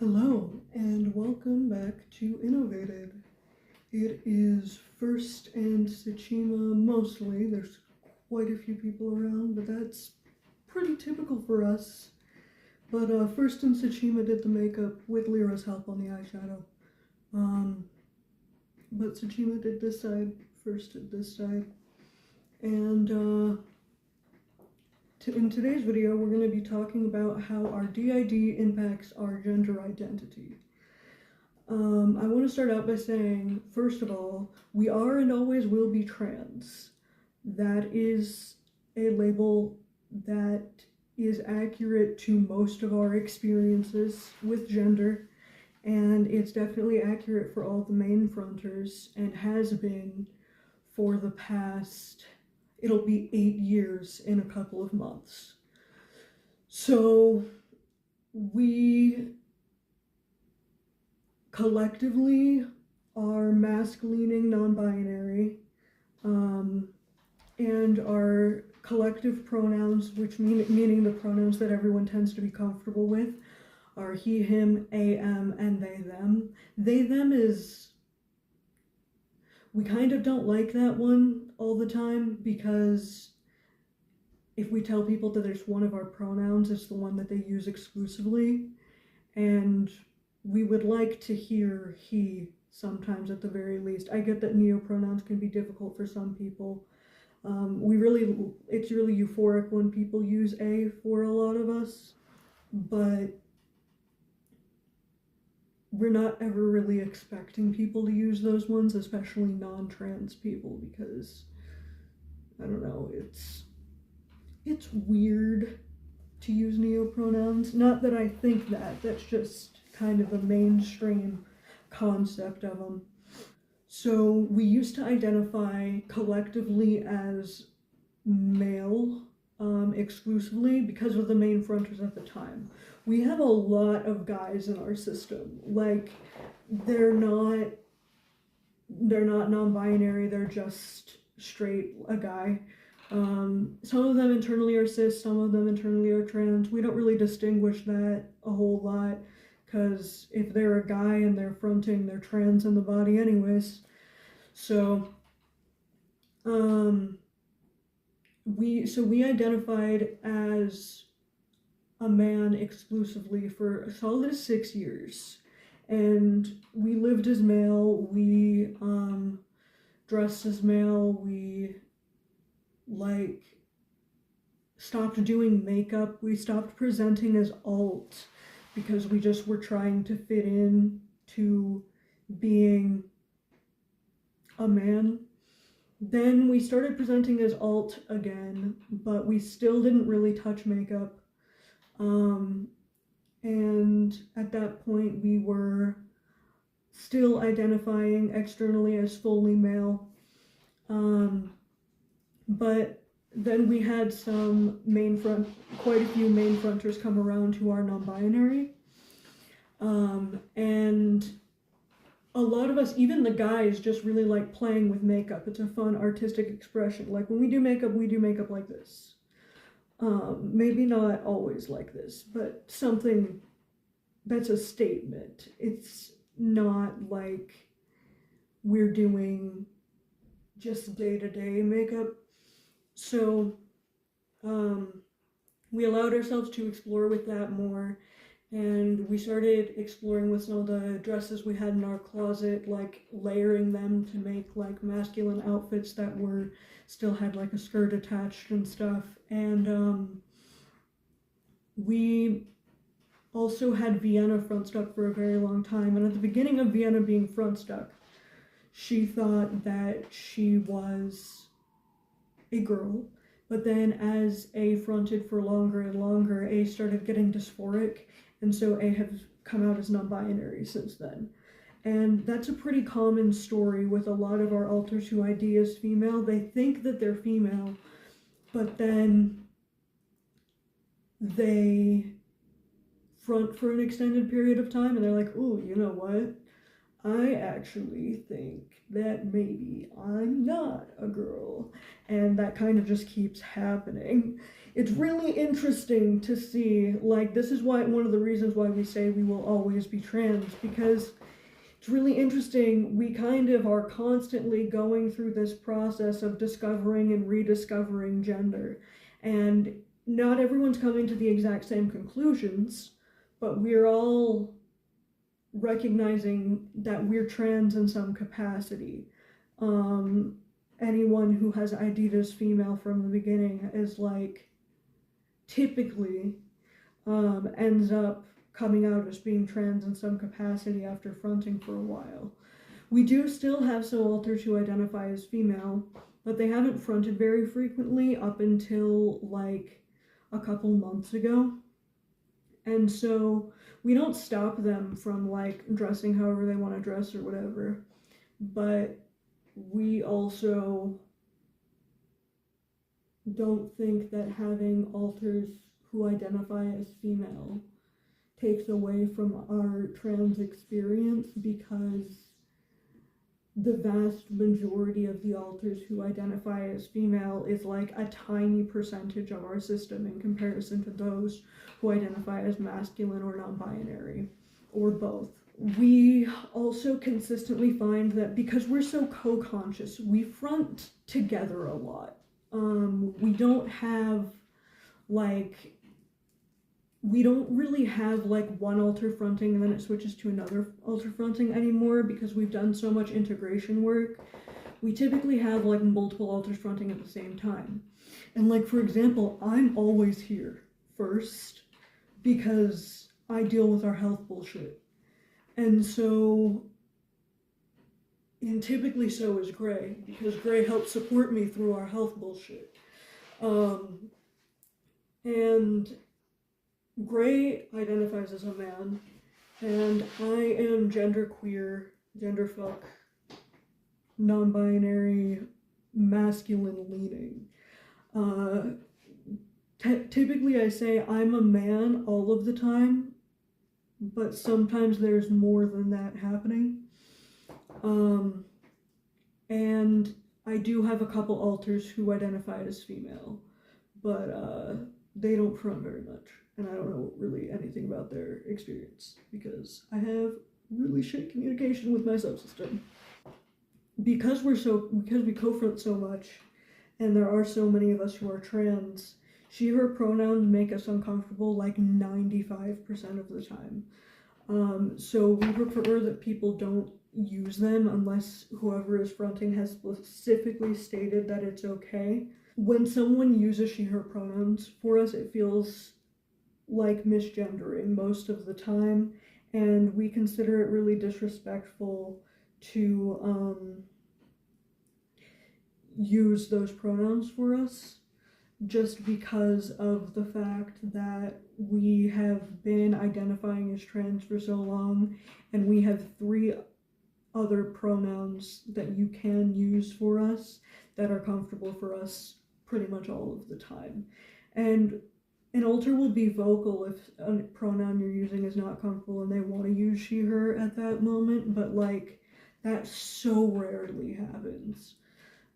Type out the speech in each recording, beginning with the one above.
Hello, and welcome back to Innovated. It is First and Tsushima mostly. There's quite a few people around, but that's pretty typical for us. But First and Tsushima did the makeup with Lyra's help on the eyeshadow. Um, but Tsushima did this side, First did this side. And in today's video, we're going to be talking about how our DID impacts our gender identity. I want to start out by saying, first of all, we are and always will be trans. That is a label that is accurate to most of our experiences with gender, and it's definitely accurate for all the main fronters and has been for the past, it'll be 8 years in a couple of months. So we collectively are mask-leaning non-binary, and our collective pronouns, which meaning the pronouns that everyone tends to be comfortable with, are he, him, am, and they, them. They, them is, we kind of don't like that one all the time, because if we tell people that there's one of our pronouns, it's the one that they use exclusively, and we would like to hear he sometimes at the very least. I get that neopronouns can be difficult for some people. It's really euphoric when people use a for a lot of us, but we're not ever really expecting people to use those ones, especially non-trans people, because I don't know, it's weird to use neopronouns. Not that I think that's just kind of a mainstream concept of them. So we used to identify collectively as male exclusively because of the main fronters at the time. We have a lot of guys in our system. Like, they're not non-binary, they're just straight a guy. Some of them internally are cis, some of them internally are trans. We don't really distinguish that a whole lot, because if they're a guy and they're fronting, they're trans in the body anyways. So we identified as a man exclusively for a solid 6 years, and we lived as male, we dressed as male, we stopped doing makeup, we stopped presenting as alt because we just were trying to fit in to being a man. Then we started presenting as alt again, but we still didn't really touch makeup. And at that point we were still identifying externally as fully male. But then we had quite a few main fronters come around who are non-binary. And a lot of us, even the guys, just really like playing with makeup. It's a fun artistic expression. Like, when we do makeup like this. Maybe not always like this, but something that's a statement. It's not like we're doing just day-to-day makeup. So we allowed ourselves to explore with that more, and we started exploring with some of the dresses we had in our closet, like layering them to make like masculine outfits that still had like a skirt attached and stuff. And we also had Vienna front stuck for a very long time, and at the beginning of Vienna being front stuck, she thought that she was a girl, but then as A fronted for longer and longer, A started getting dysphoric, and so A has come out as non-binary since then. And that's a pretty common story with a lot of our alters who ID as female. They think that they're female, but then they front for an extended period of time and they're like, ooh, you know what? I actually think that maybe I'm not a girl. And that kind of just keeps happening. it's really interesting to see, like, this is why one of the reasons why we say we will always be trans, because it's really interesting. We kind of are constantly going through this process of discovering and rediscovering gender. And not everyone's coming to the exact same conclusions, but we're all recognizing that we're trans in some capacity. Anyone who has ID'd as female from the beginning is like typically ends up coming out as being trans in some capacity after fronting for a while. We do still have some alters who identify as female, but they haven't fronted very frequently up until like a couple months ago. And so we don't stop them from like dressing however they want to dress or whatever, but we also don't think that having alters who identify as female takes away from our trans experience, because the vast majority of the alters who identify as female is like a tiny percentage of our system in comparison to those who identify as masculine or non-binary or both. We also consistently find that because we're so co-conscious, we front together a lot. We don't really have like one alter fronting and then it switches to another alter fronting anymore, because we've done so much integration work. We typically have like multiple alters fronting at the same time. And like, for example, I'm always here first because I deal with our health bullshit. And so, and typically so is Gray, because Gray helps support me through our health bullshit. And Gray identifies as a man, and I am genderqueer, genderfuck, non-binary, masculine leaning. Typically I say I'm a man all of the time, but sometimes there's more than that happening. And I do have a couple alters who identify as female, but they don't front very much. And I don't know really anything about their experience because I have really shit communication with my subsystem. Because we co-front so much, and there are so many of us who are trans, she, her pronouns make us uncomfortable like 95% of the time. So we prefer that people don't use them unless whoever is fronting has specifically stated that it's okay. When someone uses she, her pronouns for us, it feels like misgendering most of the time, and we consider it really disrespectful to use those pronouns for us, just because of the fact that we have been identifying as trans for so long, and we have 3 other pronouns that you can use for us that are comfortable for us pretty much all of the time. And an alter will be vocal if a pronoun you're using is not comfortable and they want to use she, her at that moment, but like that so rarely happens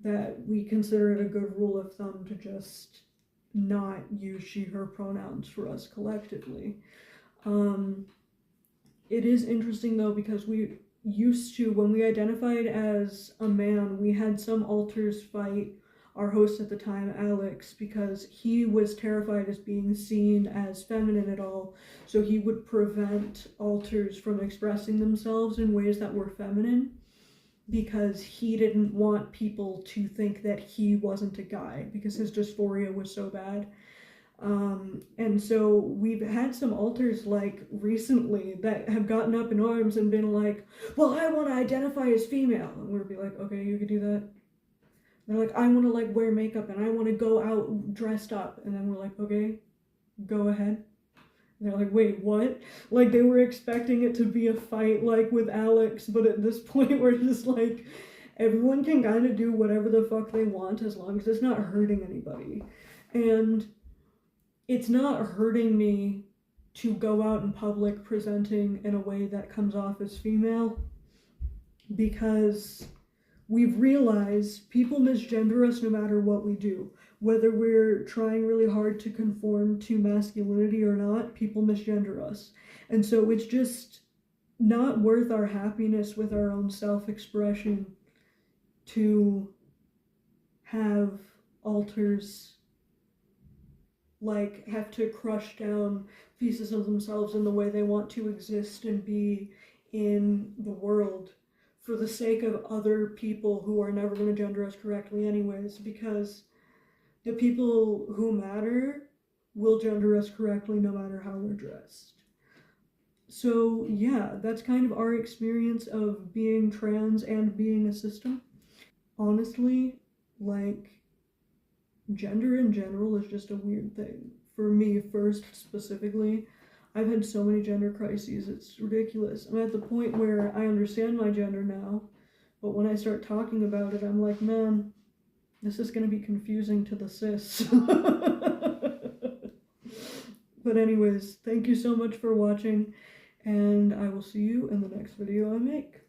that we consider it a good rule of thumb to just not use she, her pronouns for us collectively. It is interesting though, because we used to, when we identified as a man, we had some alters fight our host at the time, Alex, because he was terrified as being seen as feminine at all, so he would prevent alters from expressing themselves in ways that were feminine, because he didn't want people to think that he wasn't a guy, because his dysphoria was so bad. And so we've had some alters like recently that have gotten up in arms and been like, well, I want to identify as female, and we'll be like, okay, you can do that. They're like, I want to like wear makeup and I want to go out dressed up. And then we're like, okay, go ahead. And they're like, wait, what? Like they were expecting it to be a fight like with Alex, but at this point we're just like, everyone can kind of do whatever the fuck they want as long as it's not hurting anybody. And it's not hurting me to go out in public presenting in a way that comes off as female, because we've realized people misgender us no matter what we do. Whether we're trying really hard to conform to masculinity or not, people misgender us. And so it's just not worth our happiness with our own self expression to have alters like have to crush down pieces of themselves in the way they want to exist and be in the world for the sake of other people who are never going to gender us correctly anyways, because the people who matter will gender us correctly no matter how we're dressed. So yeah, that's kind of our experience of being trans and being a system. Honestly, like, gender in general is just a weird thing. For me, first specifically, I've had so many gender crises, it's ridiculous. I'm at the point where I understand my gender now, but when I start talking about it, I'm like, man, this is going to be confusing to the cis. But, anyways, thank you so much for watching, and I will see you in the next video I make.